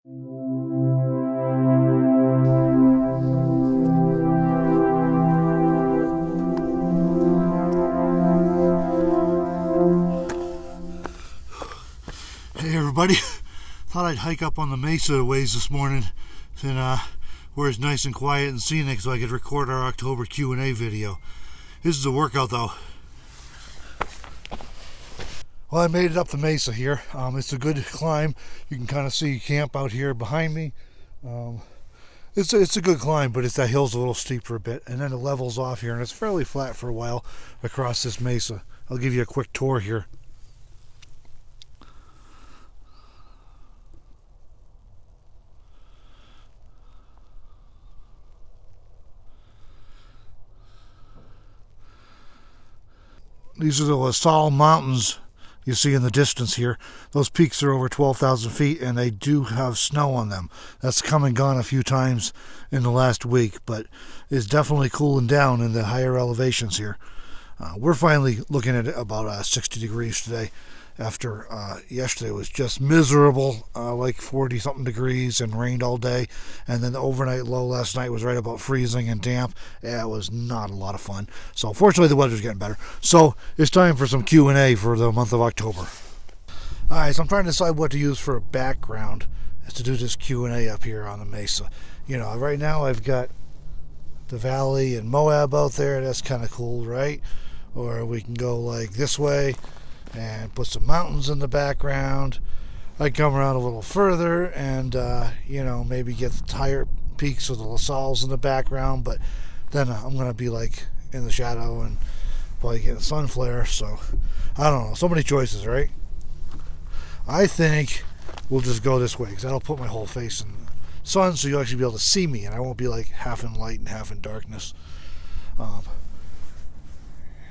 Hey everybody, thought I'd hike up on the mesa a ways this morning and where it's nice and quiet and scenic so I could record our October Q&A video. This is a workout though. Well, I made it up the mesa here. It's a good climb. You can kind of see camp out here behind me. It's a good climb, but that hill's a little steep for a bit, and then it levels off here, and it's fairly flat for a while across this mesa. I'll give you a quick tour here. These are the La Salle Mountains you see in the distance here. Those peaks are over 12,000 feet, and they do have snow on them. That's come and gone a few times in the last week, but it's definitely cooling down in the higher elevations here. We're finally looking at about 60 degrees today, after yesterday was just miserable, like 40-something degrees and rained all day. And then the overnight low last night was right about freezing and damp. Yeah, it was not a lot of fun. So fortunately the weather's getting better. So it's time for some Q&A for the month of October. Alright, so I'm trying to decide what to use for a background to do this Q&A up here on the mesa. You know, right now I've got the valley and Moab out there. That's kind of cool, right? Or we can go like this way and put some mountains in the background. I come around a little further and you know, maybe get the higher peaks of the La Salles in the background, but then I'm gonna be like in the shadow and probably get a sun flare. So I don't know, so many choices, right? I think we'll just go this way because that'll put my whole face in the sun, so you'll actually be able to see me and I won't be like half in light and half in darkness.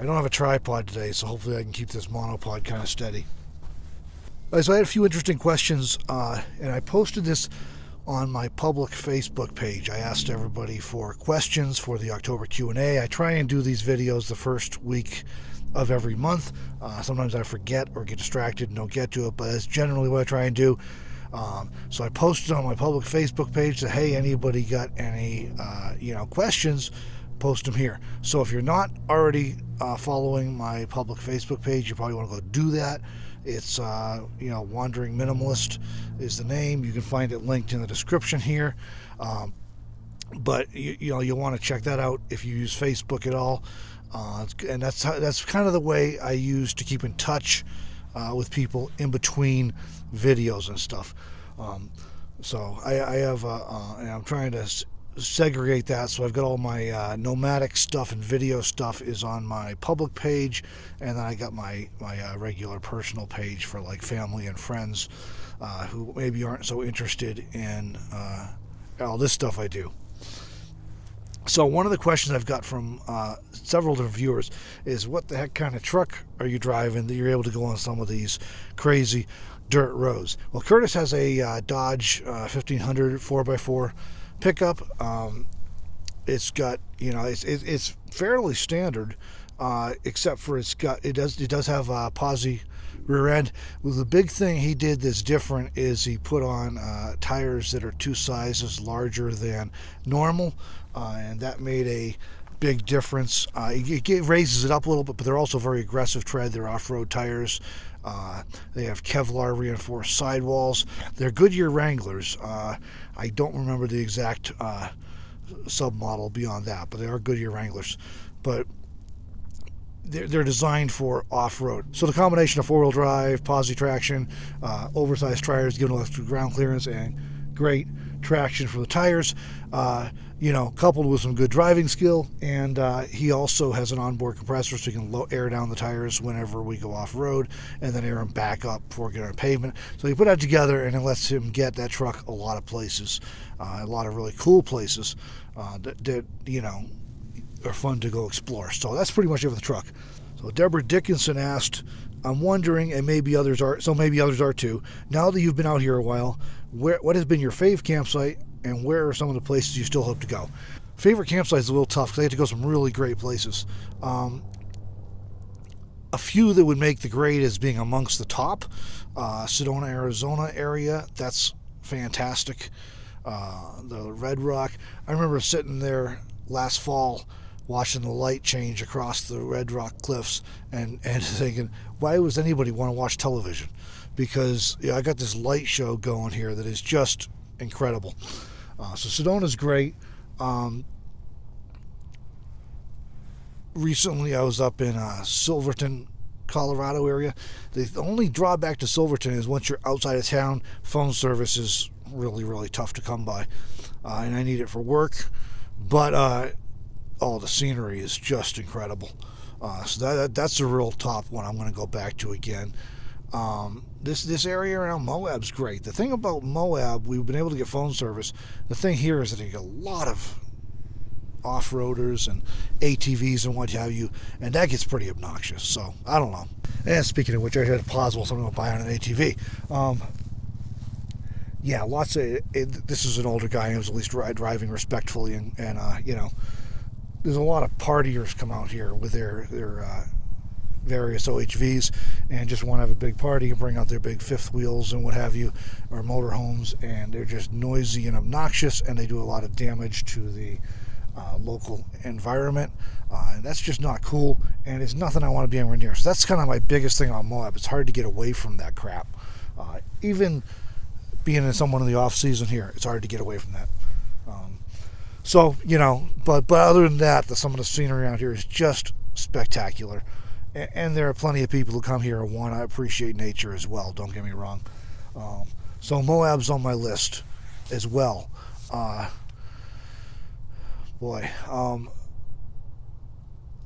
I don't have a tripod today, so hopefully I can keep this monopod kind of steady. So I had a few interesting questions, and I posted this on my public Facebook page. I asked everybody for questions for the October Q&A. I try and do these videos the first week of every month. Sometimes I forget or get distracted and don't get to it, but that's generally what I try and do. So I posted on my public Facebook page that, hey, anybody got any questions, post them here. So if you're not already following my public Facebook page, you probably want to go do that. It's Wandering Minimalist is the name. You can find it linked in the description here. But you'll want to check that out if you use Facebook at all. And that's kind of the way I use to keep in touch with people in between videos and stuff. So I have and I'm trying to segregate that, so I've got all my nomadic stuff and video stuff is on my public page, and then I got my regular personal page for like family and friends who maybe aren't so interested in all this stuff I do. So one of the questions I've got from several different viewers is, what the heck kind of truck are you driving that you're able to go on some of these crazy dirt roads? Well, Curtis has a Dodge 1500 4x4 pickup. It's got, it's fairly standard, except for it does have a posi rear end. Well, the big thing he did that's different is he put on tires that are 2 sizes larger than normal, and that made a big difference. It raises it up a little bit, but they're also very aggressive tread. They're off-road tires. They have Kevlar reinforced sidewalls. They're Goodyear Wranglers. I don't remember the exact submodel beyond that, but they are Goodyear Wranglers. But they're designed for off-road. So the combination of 4-wheel drive, posi traction, oversized tires giving electric ground clearance, and great traction for the tires, coupled with some good driving skill. And he also has an onboard compressor, so he can air down the tires whenever we go off-road, and then air them back up before getting on pavement. So you put that together, and it lets him get that truck a lot of places, a lot of really cool places that are fun to go explore. So that's pretty much it for the truck. So Deborah Dickinson asked, I'm wondering, and maybe others are too, now that you've been out here a while, what has been your fave campsite, and where are some of the places you still hope to go? Favorite campsite is a little tough because I had to go some really great places. A few that would make the grade as being amongst the top. Sedona, Arizona area, that's fantastic. The Red Rock, I remember sitting there last fall watching the light change across the Red Rock cliffs and thinking, why does anybody want to watch television? Because I got this light show going here that is just incredible. So Sedona's great. Recently I was up in Silverton, Colorado area. The only drawback to Silverton is once you're outside of town, phone service is really tough to come by, and I need it for work, but the scenery is just incredible. So that's a real top one I'm going to go back to again. This area around Moab's great. The thing about Moab, we've been able to get phone service. The thing here is that you get a lot of off-roaders and ATVs and what have you, and that gets pretty obnoxious. So I don't know. And speaking of which, I had to pause while someone went by on an ATV. Yeah, lots of this is an older guy who's at least driving respectfully, and there's a lot of partiers come out here with their various OHVs and just want to have a big party and bring out their big fifth wheels and what have you, or motorhomes, and they're just noisy and obnoxious, and they do a lot of damage to the local environment, and that's just not cool, and it's nothing I want to be anywhere near. So that's kind of my biggest thing on Moab. It's hard to get away from that crap. Even being in someone in the off season here, it's hard to get away from that. So but other than that, some of the scenery around here is just spectacular, and there are plenty of people who come here and want to appreciate nature as well. Don't get me wrong. So Moab's on my list as well. As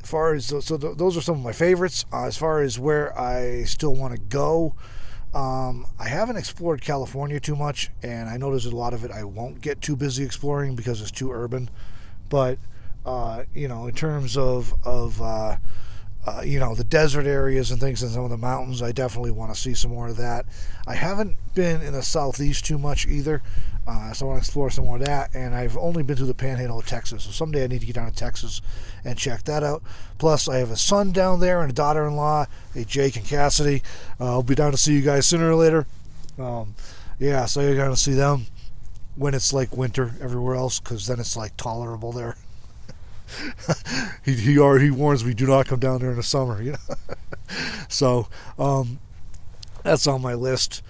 far as those are some of my favorites. As far as where I still want to go, I haven't explored California too much, and I know there's a lot of it I won't get too busy exploring because it's too urban. But in terms of the desert areas and things and some of the mountains, I definitely want to see some more of that. I haven't been in the southeast too much either, so I want to explore some more of that, and I've only been through the panhandle of Texas, so someday I need to get down to Texas and check that out. Plus, I have a son down there and a daughter-in-law, Jake and Cassidy. I'll be down to see you guys sooner or later. So you're going to see them when it's like winter everywhere else, because then it's like tolerable there. he warns me, do not come down there in the summer, So that's on my list.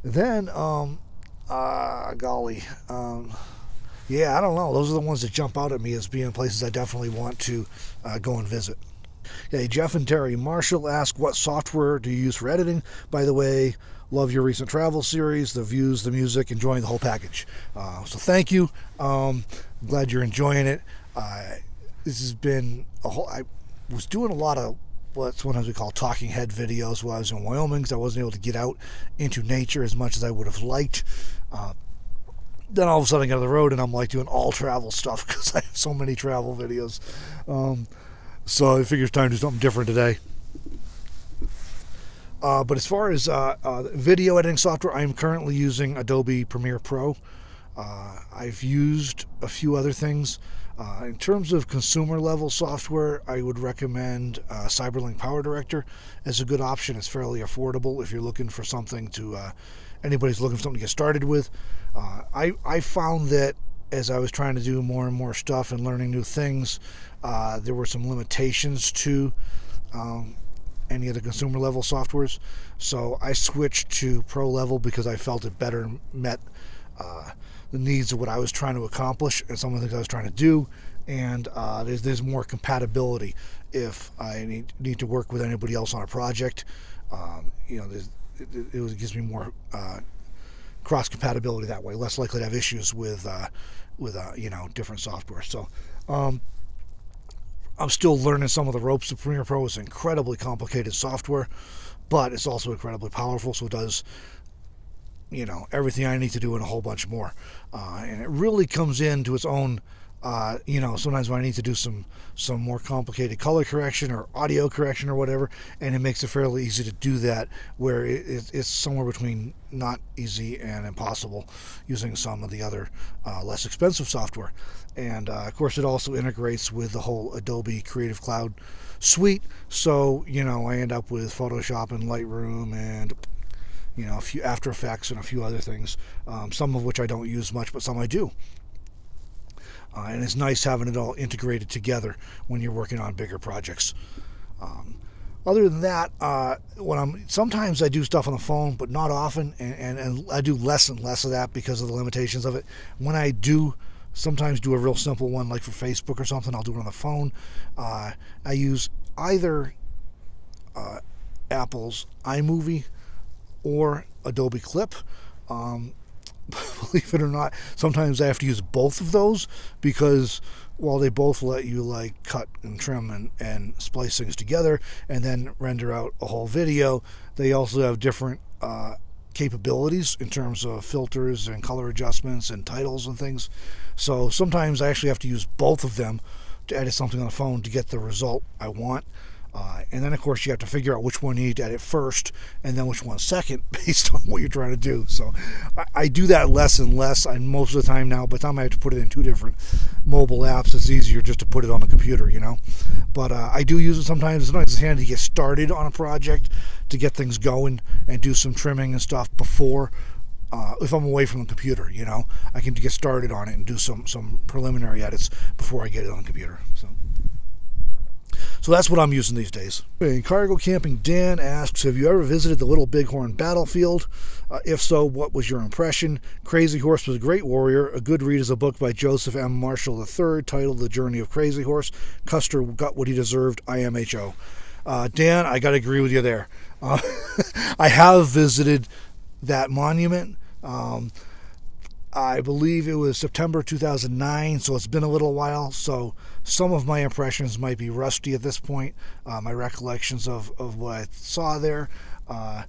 Then golly, I don't know, those are the ones that jump out at me as being places I definitely want to go and visit. Okay, Jeff and Terry Marshall ask, what software do you use for editing? By the way, love your recent travel series, the views, the music, enjoying the whole package. So thank you. I'm glad you're enjoying it. This has been I was doing a lot of what sometimes we call talking head videos while I was in Wyoming, because I wasn't able to get out into nature as much as I would have liked. Then all of a sudden I get on the road and I'm like doing all travel stuff because I have so many travel videos. So I figure it's time to do something different today. But as far as video editing software, I'm currently using Adobe Premiere Pro. I've used a few other things. In terms of consumer level software, I would recommend Cyberlink Power Director as a good option. It's fairly affordable if you're looking for something anybody's looking for something to get started with. I found that as I was trying to do more and more stuff and learning new things, there were some limitations to any of the consumer level softwares. So I switched to pro level because I felt it better met the needs of what I was trying to accomplish and some of the things I was trying to do, and there's more compatibility if I need to work with anybody else on a project. It gives me more cross compatibility that way, less likely to have issues with different software. So I'm still learning some of the ropes. The Premiere Pro is incredibly complicated software, but it's also incredibly powerful, so it does everything I need to do and a whole bunch more. And it really comes into its own, sometimes when I need to do some more complicated color correction or audio correction or whatever, and it makes it fairly easy to do that, where it's somewhere between not easy and impossible using some of the other less expensive software. And of course it also integrates with the whole Adobe Creative Cloud suite, so I end up with Photoshop and Lightroom and you know, a few After Effects and a few other things, some of which I don't use much, but some I do. And it's nice having it all integrated together when you're working on bigger projects. Other than that, sometimes I do stuff on the phone, but not often, and I do less and less of that because of the limitations of it. When I do sometimes do a real simple one, like for Facebook or something, I'll do it on the phone. I use either Apple's iMovie or Adobe Clip. Believe it or not, sometimes I have to use both of those because while they both let you like cut and trim and splice things together and then render out a whole video, they also have different capabilities in terms of filters and color adjustments and titles and things. So sometimes I actually have to use both of them to edit something on the phone to get the result I want. And then, of course, you have to figure out which one you need to edit first and then which one second based on what you're trying to do. So I do that less and less. Most of the time now, by the time I have to put it in two different mobile apps, it's easier just to put it on the computer, you know. But I do use it sometimes. Sometimes it's handy to get started on a project, to get things going and do some trimming and stuff before, if I'm away from the computer, you know. I can get started on it and do some preliminary edits before I get it on the computer. So that's what I'm using these days. Okay, Cargo Camping Dan asks, have you ever visited the Little Bighorn battlefield? If so, what was your impression? Crazy Horse was a great warrior. A good read is a book by Joseph M. Marshall III titled The Journey of Crazy Horse. Custer got what he deserved, IMHO. Dan, I got to agree with you there. I have visited that monument. I believe it was September 2009, so it's been a little while, so some of my impressions might be rusty at this point. My recollections of what I saw there. My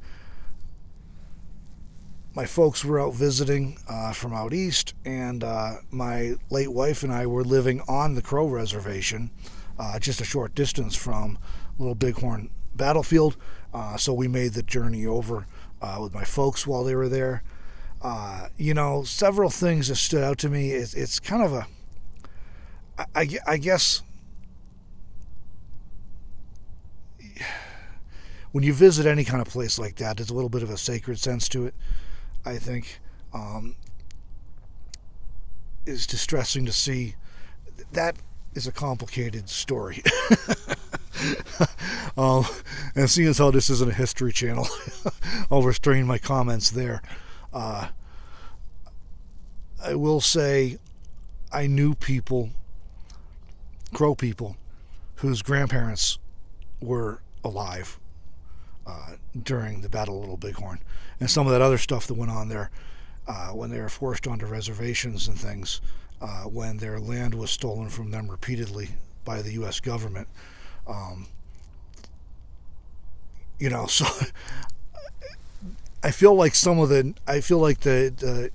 folks were out visiting from out east, and my late wife and I were living on the Crow Reservation, just a short distance from Little Bighorn battlefield, so we made the journey over with my folks while they were there. You know, several things that stood out to me. It's kind of a, I guess, when you visit any kind of place like that, there's a little bit of a sacred sense to it, I think. It's distressing to see. That is a complicated story. And seeing as how this isn't a history channel, I'll restrain my comments there. I will say I knew people, Crow people, whose grandparents were alive during the Battle of Little Bighorn, and some of that other stuff that went on there when they were forced onto reservations and things, when their land was stolen from them repeatedly by the U.S. government. You know, so I feel like the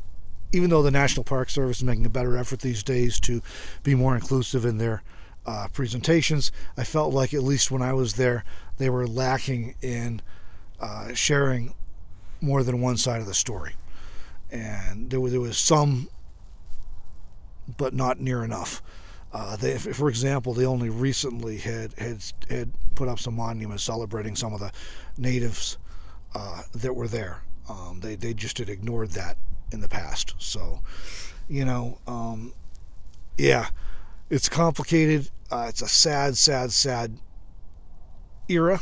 even though the National Park Service is making a better effort these days to be more inclusive in their presentations, I felt like at least when I was there, they were lacking in sharing more than one side of the story. And there was some, but not near enough. For example, they only recently had put up some monuments celebrating some of the natives that were there. They just had ignored that in the past. So, you know, yeah, it's complicated. It's a sad era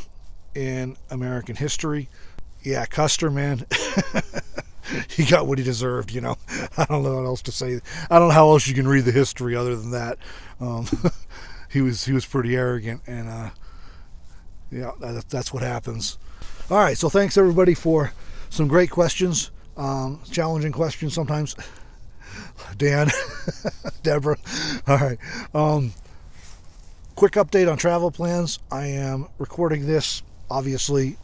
in American history. Yeah, Custer, man, he got what he deserved, you know. I don't know what else to say. I don't know how else you can read the history other than that. He was pretty arrogant, and yeah, that's what happens. All right, so thanks everybody for some great questions, challenging questions sometimes. Dan, Deborah. All right. Quick update on travel plans. I am recording this, obviously,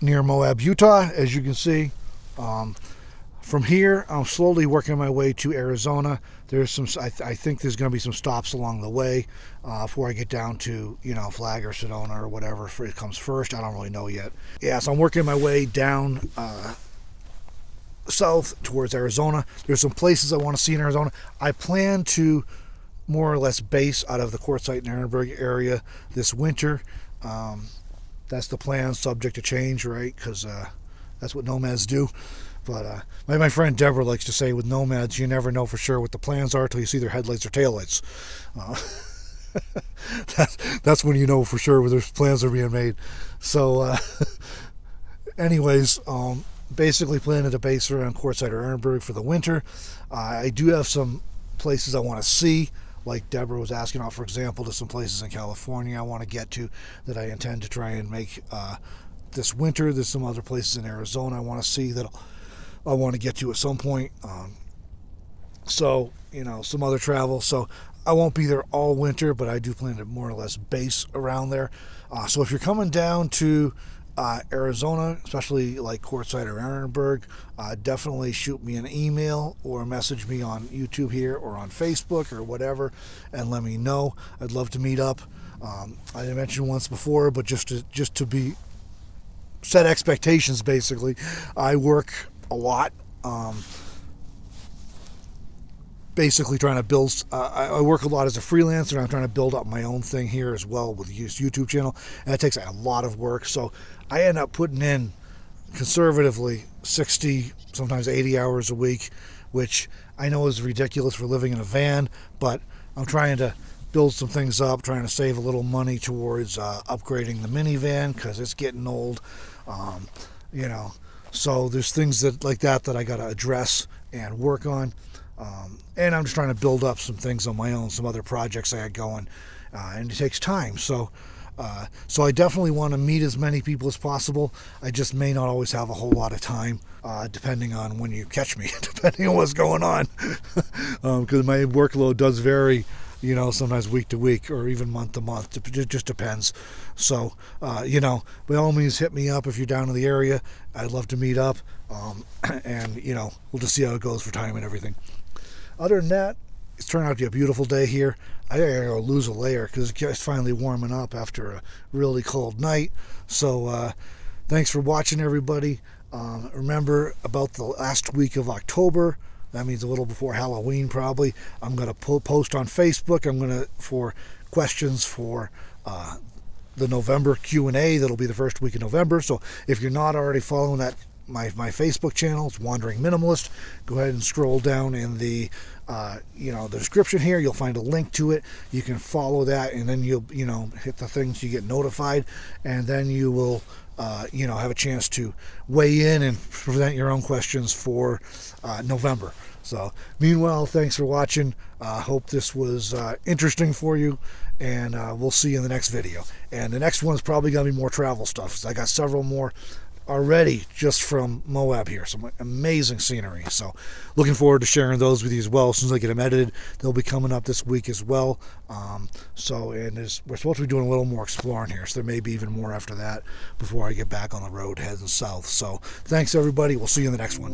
near Moab, Utah, as you can see. From here, I'm slowly working my way to Arizona. There's some, I think there's going to be some stops along the way before I get down to, you know, Flag or Sedona or whatever it comes first. I don't really know yet. Yeah, so I'm working my way down south towards Arizona. There's some places I want to see in Arizona. I plan to more or less base out of the Quartzsite and Ehrenberg area this winter. That's the plan, subject to change, right? Because That's what nomads do. But my friend Deborah likes to say with nomads, you never know for sure what the plans are till you see their headlights or taillights. That's when you know for sure where their plans are being made. So anyways, basically planning to base around Quartzsite or Ehrenberg for the winter. I do have some places I want to see, like Deborah was asking about, for example, to some places in California I want to get to that I intend to try and make this winter. There's some other places in Arizona I want to see that I want to get to at some point. So, some other travel. So I won't be there all winter, but I do plan to more or less base around there. So if you're coming down to Arizona, especially like Quartzsite or Ehrenberg, definitely shoot me an email or message me on YouTube here or on Facebook or whatever and let me know. I'd love to meet up. I mentioned once before, but just to be set expectations, basically, I work a lot. Basically trying to build, I work a lot as a freelancer, and I'm trying to build up my own thing here as well with this YouTube channel, and that takes a lot of work. So I end up putting in conservatively 60, sometimes 80 hours a week, which I know is ridiculous for living in a van, but I'm trying to build some things up, trying to save a little money towards upgrading the minivan because it's getting old. So there's things like that I got to address and work on. And I'm just trying to build up some things on my own, some other projects I had going, and it takes time. So I definitely want to meet as many people as possible. I just may not always have a whole lot of time, depending on when you catch me, depending on what's going on, because my workload does vary, sometimes week to week or even month to month. It just depends. So, by all means, hit me up if you're down in the area. I'd love to meet up, and, we'll just see how it goes for time and everything. Other than that, it's turned out to be a beautiful day here. I gotta go lose a layer because it's finally warming up after a really cold night. So thanks for watching, everybody. Remember, about the last week of October, that means a little before Halloween probably, I'm going to post on Facebook. For questions for the November Q&A. That'll be the first week of November. So if you're not already following that, my Facebook channel, it's Wandering Minimalist. Go ahead and scroll down in the the description here. You'll find a link to it. You can follow that, and then you'll hit the things, you get notified, and then you will have a chance to weigh in and present your own questions for November. So meanwhile, thanks for watching. Hope this was interesting for you, and we'll see you in the next video. And the next one is probably going to be more travel stuff. So I got several more already just from Moab here, some amazing scenery. So looking forward to sharing those with you as well. As soon as I get them edited, they'll be coming up this week as well. We're supposed to be doing a little more exploring here, so there may be even more after that before I get back on the road heading south. So thanks, everybody. We'll see you in the next one.